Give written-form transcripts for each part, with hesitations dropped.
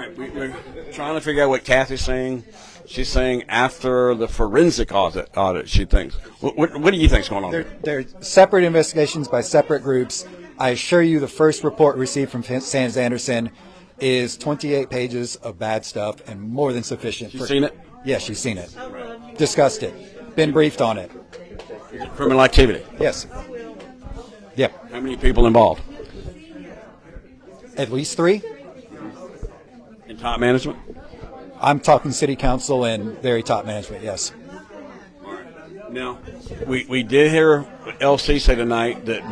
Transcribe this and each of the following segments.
right, we're trying to figure out what Kathy's saying. She's saying after the forensic audit she thinks. What do you think's going on? They're separate investigations by separate groups. I assure you the first report received from Sands Anderson is 28 pages of bad stuff and more than sufficient. She's seen it? Yes, she's seen it. Discussed it. Been briefed on it. Criminal activity? Yes. Yeah. How many people involved? At least 3. In top management? I'm talking city council and very top management, yes. Now, we did hear LC say tonight that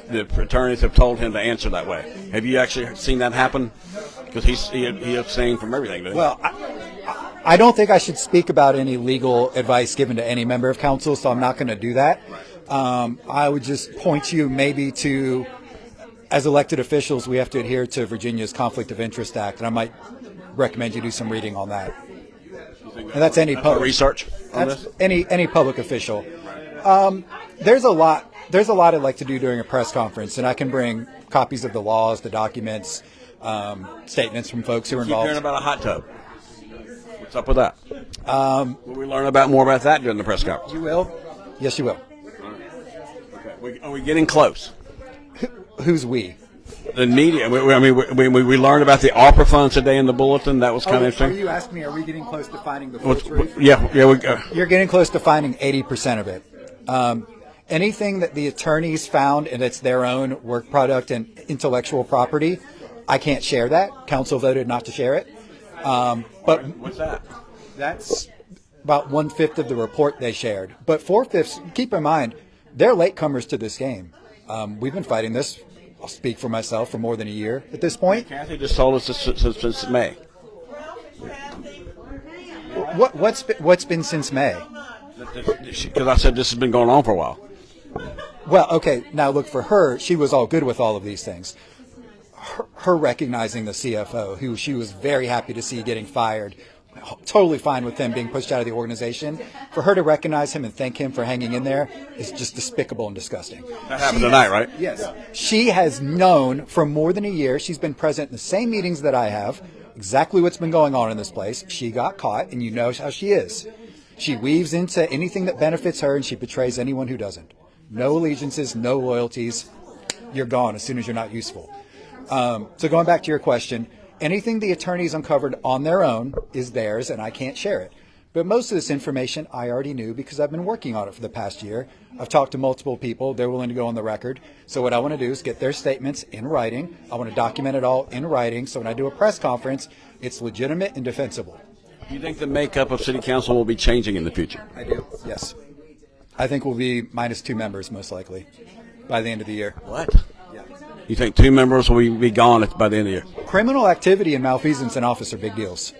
the attorneys have told him to answer that way. Have you actually seen that happen? Because he abstained from everything. Well, I don't think I should speak about any legal advice given to any member of council, so I'm not going to do that. I would just point you maybe to, as elected officials, we have to adhere to Virginia's Conflict of Interest Act, and I might recommend you do some reading on that. And that's any public research. That's any public official. There's a lot I'd like to do during a press conference, and I can bring copies of the laws, the documents, statements from folks who are involved. Keep hearing about a hot tub. What's up with that? Will we learn more about that during the press conference? You will. Yes, you will. Okay. Are we getting close? Who's we? The media. We learned about the ARPA funds today in the bulletin. That was kind of interesting. Are you asking me, are we getting close to finding the full truth? Yeah. You're getting close to finding 80% of it. Anything that the attorneys found and it's their own work product and intellectual property, I can't share that. Council voted not to share it. But what's that? That's about 1/5 of the report they shared. But 4/5, keep in mind, they're latecomers to this game. We've been fighting this. I'll speak for myself for more than a year at this point. Kathy just told us since May. What's been since May? Because I said this has been going on for a while. Well, okay. Now look, for her, she was all good with all of these things. Her recognizing the CFO, who she was very happy to see getting fired, totally fine with him being pushed out of the organization. For her to recognize him and thank him for hanging in there is just despicable and disgusting. That happened tonight, right? Yes. She has known for more than a year. She's been present in the same meetings that I have, exactly what's been going on in this place. She got caught, and you know how she is. She weaves into anything that benefits her, and she betrays anyone who doesn't. No allegiances, no loyalties. You're gone as soon as you're not useful. So going back to your question, anything the attorneys uncovered on their own is theirs, and I can't share it. But most of this information I already knew because I've been working on it for the past year. I've talked to multiple people. They're willing to go on the record. So what I want to do is get their statements in writing. I want to document it all in writing. So when I do a press conference, it's legitimate and defensible. Do you think the makeup of City Council will be changing in the future? I do, yes. I think we'll be minus 2 members, most likely, by the end of the year. What? You think 2 members will be gone by the end of the year? Criminal activity and malfeasance in office are big deals.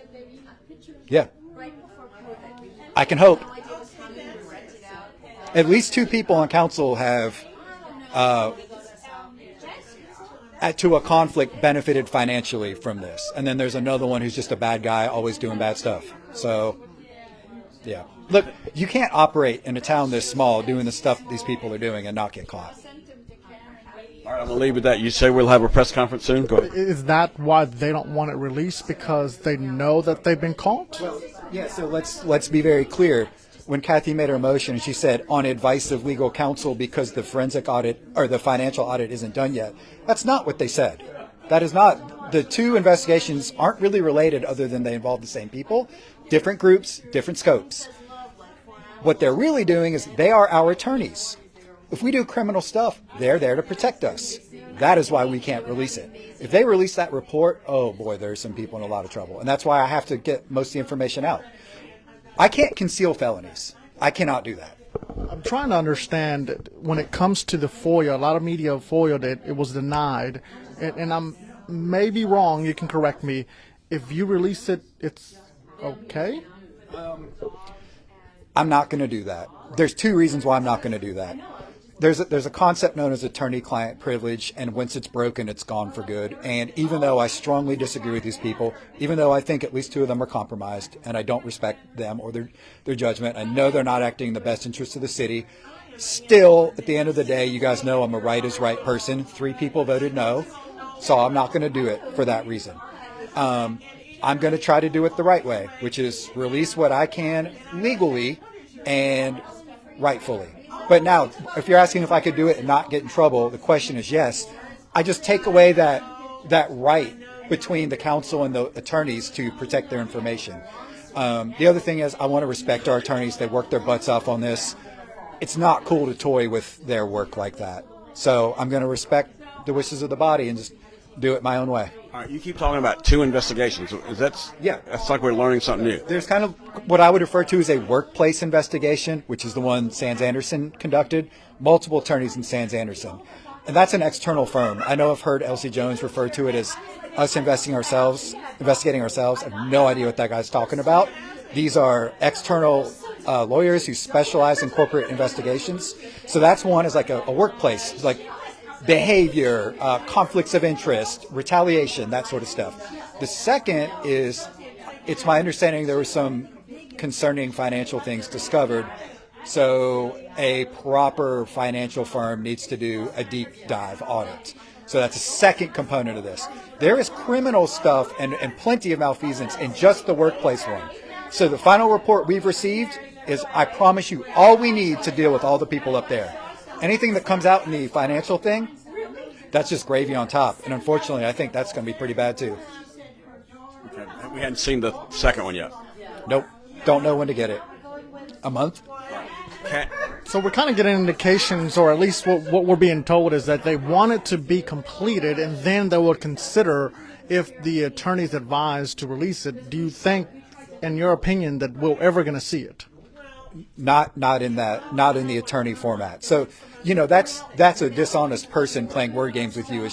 Yeah. I can hope. At least 2 people on council have, to a conflict, benefited financially from this. And then there's another one who's just a bad guy, always doing bad stuff. So, yeah. Look, you can't operate in a town this small doing the stuff these people are doing and not get caught. All right, I'm going to leave with that. You say we'll have a press conference soon? Go ahead. Is that why they don't want it released? Because they know that they've been caught? Well, yeah, so let's be very clear. When Kathy made her motion, she said, on advice of legal counsel because the forensic audit or the financial audit isn't done yet. That's not what they said. That is not. The 2 investigations aren't really related other than they involve the same people, different groups, different scopes. What they're really doing is they are our attorneys. If we do criminal stuff, they're there to protect us. That is why we can't release it. If they release that report, oh boy, there's some people in a lot of trouble. And that's why I have to get most of the information out. I can't conceal felonies. I cannot do that. I'm trying to understand when it comes to the FOIA, a lot of media FOIA that it was denied. And I'm maybe wrong, you can correct me. If you release it, it's okay? I'm not going to do that. There's 2 reasons why I'm not going to do that. There's a concept known as attorney-client privilege, and once it's broken, it's gone for good. And even though I strongly disagree with these people, even though I think at least 2 of them are compromised, and I don't respect them or their judgment, I know they're not acting in the best interest of the city, still, at the end of the day, you guys know I'm a right is right person. 3 people voted no, so I'm not going to do it for that reason. I'm going to try to do it the right way, which is release what I can legally and rightfully. But now, if you're asking if I could do it and not get in trouble, the question is yes. I just take away that right between the counsel and the attorneys to protect their information. The other thing is I want to respect our attorneys. They work their butts off on this. It's not cool to toy with their work like that. So I'm going to respect the wishes of the body and just do it my own way. All right, you keep talking about 2 investigations. That's like we're learning something new. There's kind of what I would refer to as a workplace investigation, which is the one Sands Anderson conducted. Multiple attorneys in Sands Anderson. And that's an external firm. I know I've heard Elsie Jones refer to it as us investigating ourselves. I have no idea what that guy's talking about. These are external lawyers who specialize in corporate investigations. So that's one is like a workplace, it's like behavior, conflicts of interest, retaliation, that sort of stuff. The second is, it's my understanding there were some concerning financial things discovered. So a proper financial firm needs to do a deep dive audit. So that's a second component of this. There is criminal stuff and plenty of malfeasance in just the workplace one. So the final report we've received is, I promise you, all we need to deal with all the people up there. Anything that comes out in the financial thing, that's just gravy on top. And unfortunately, I think that's going to be pretty bad too. Okay. We hadn't seen the second one yet. Nope. Don't know when to get it. A month? Okay. So we're kind of getting indications, or at least what we're being told is that they want it to be completed, and then they will consider if the attorneys advise to release it. Do you think, in your opinion, that we're ever going to see it? Not in the attorney format. So, that's a dishonest person playing word games with you,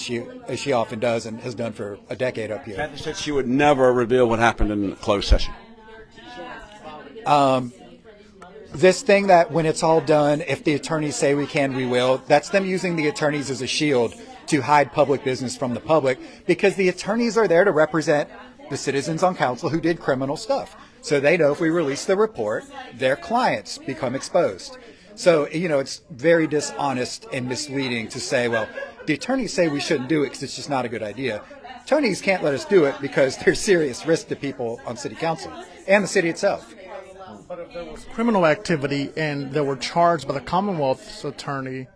as she often does and has done for a decade up here. Kathy said she would never reveal what happened in the closed session. This thing that when it's all done, if the attorneys say we can, we will, that's them using the attorneys as a shield to hide public business from the public, because the attorneys are there to represent the citizens on council who did criminal stuff. So they know if we release the report, their clients become exposed. So, it's very dishonest and misleading to say, well, the attorneys say we shouldn't do it because it's just not a good idea. Attorneys can't let us do it because there's serious risk to people on city council and the city itself. But if there was criminal activity and they were charged by the Commonwealth's attorney,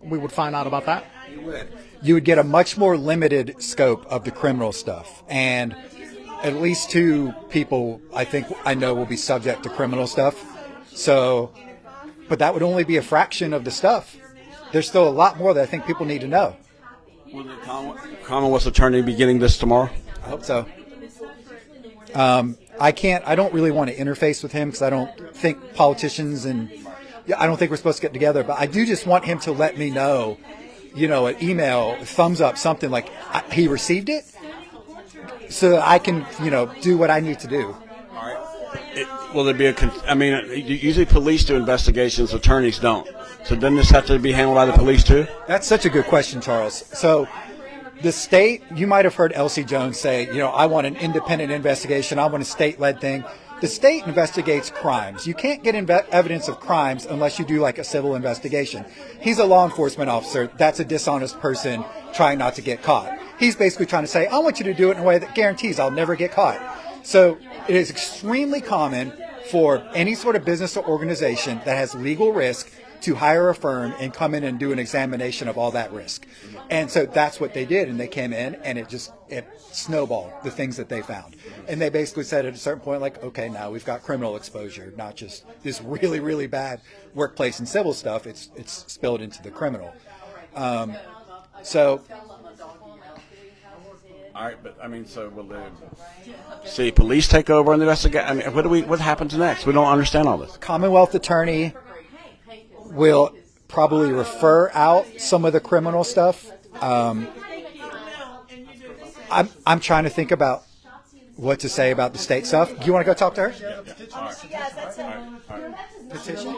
we would find out about that? You would get a much more limited scope of the criminal stuff. And at least 2 people I know will be subject to criminal stuff. So, but that would only be a fraction of the stuff. There's still a lot more that I think people need to know. Will the Commonwealth's attorney be getting this tomorrow? I hope so. I don't really want to interface with him because I don't think politicians I don't think we're supposed to get together, but I do just want him to let me know, an email, thumbs up, something like he received it, so that I can, do what I need to do. All right. Will there be usually police do investigations, attorneys don't. So doesn't this have to be handled by the police too? That's such a good question, Charles. So the state, you might have heard Elsie Jones say, I want an independent investigation. I want a state-led thing. The state investigates crimes. You can't get evidence of crimes unless you do like a civil investigation. He's a law enforcement officer. That's a dishonest person trying not to get caught. He's basically trying to say, I want you to do it in a way that guarantees I'll never get caught. So it is extremely common for any sort of business or organization that has legal risk to hire a firm and come in and do an examination of all that risk. And so that's what they did. And they came in and it snowballed, the things that they found. And they basically said at a certain point, like, okay, now we've got criminal exposure, not just this really, really bad workplace and civil stuff. It's spilled into the criminal. So. All right, but so will the city police take over and investigate? What happens next? We don't understand all this. Commonwealth attorney will probably refer out some of the criminal stuff. I'm trying to think about what to say about the state stuff. Do you want to go talk to her? Yeah. All right. Petition?